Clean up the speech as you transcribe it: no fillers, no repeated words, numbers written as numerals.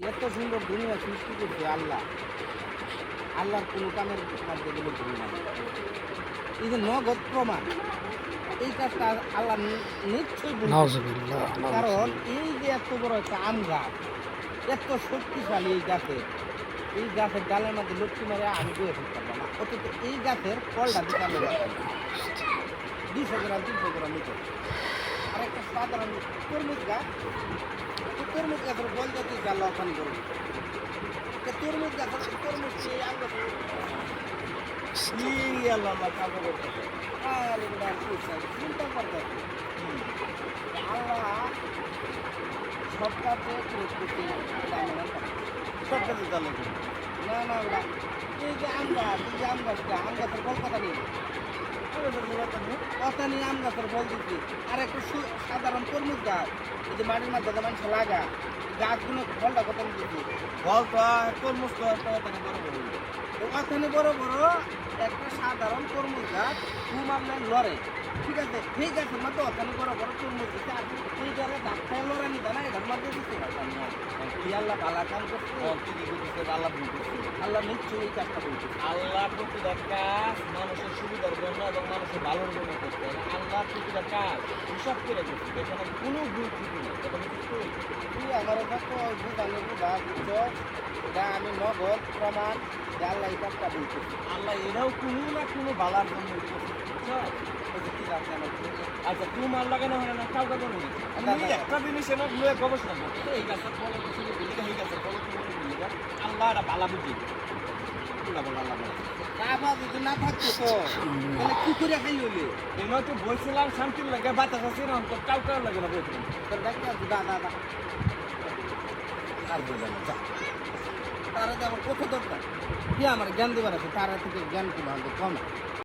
এত সুন্দর দুনিয়া সৃষ্টি করছে আল্লাহ। আল্লাহর কোনো কামের মধ্যে গেলে ভুল নাই। এই যে নগদ প্রমাণ, এই কাজটা আল্লাহ নিশ্চয়ই ভুল করছে। নাউজুবিল্লাহ, কারণ এই যে এত বড় একটা আম গাছ, এত শক্তিশালী এই গাছের ডালের মধ্যে লক্ষ্মী মারে আমি বয়ে ফেলতে পারবো না। অথচ এই গাছের ফলটা দিতে আমি 200 গ্রাম 300 গ্রাম নিতে। আর একটা সাধারণ তরমুজ গাছ, তরমুজ গাছের বল জাতীয় জাল অর্পণ করবো। তরমুজ গাছের তরমুজ খেয়ে আম গাছ আল্লাহ কাজও করতেছে। আর এগুলো চিন্তা করতেছে আল্লাহ সব কাজে করতে সব কাজে চলে না না ওরা এই যে আম গাছটা আম গাছের ফল কথা নেই, কথা নিয়ে আম গাছের ফল দিচ্ছি। আর একটা সাধারণ তরমুজ গাছ, এই যে মাটির মাধ্যমে মানুষ লাগা গাছগুলো ফলটা কত দিচ্ছি, ফল তো তরমুজ তো ওখানে বড় বড় একটা সাধারণ তরমুজ গাছ মারলে লড়ে, ঠিক আছে, সেই গাছের মধ্যে ওখানে বড় বড় তরমুজ দিচ্ছে। আর এই গাছে ডাক্তার লড়া নিতে না, এটার মধ্যে দিচ্ছে কি আল্লাহ ভালো কাম করছে, আল্লাহ ভুল করছে। আল্লাহ নিশ্চয়ই এই কাজটা বলছে। আল্লাহ প্রতিটা কাজ মানুষের সুবিধার জন্য এবং মানুষের ভালোর জন্য করতে হবে। আল্লাহ প্রতিটা কাজ হিসাব করে করছে, এখানে কোনো ভুল ত্রুটি নেই। এটা বুঝতে তুই আমার কাছে বুঝানো বুঝা বুঝছ, এটা আমি নগদ প্রমাণ যে আল্লাহ এই কাজটা বলছে। আল্লাহ এরাও কোনো না কোনো বালার জন্য করছে, বুঝছো? ঠিক আছে আমার আচ্ছা তোমার লাগানো হয় না কাউকে বলো আমি একটা জিনিস এনে লয়ে গবেষণা করছি, এই গাছের ফল কিছু বলি এই গাছের ফল কিছু বলি আল্লাহ এটা বালা বুঝি না বল আল্লাহ কাবা যদি না থাকতো তো তাহলে কি করে খাই হইলে এমন তো বলছিলাম শান্তির লাগে বাতাস আছে না তো কাউকে লাগে না বলছিলাম তোর ডাক্তার আছে দাদা আর বললাম না তারা যে আমার কত দরকার কি আমার জ্ঞান দেবার আছে, তারা থেকে জ্ঞান কি ভালো কম।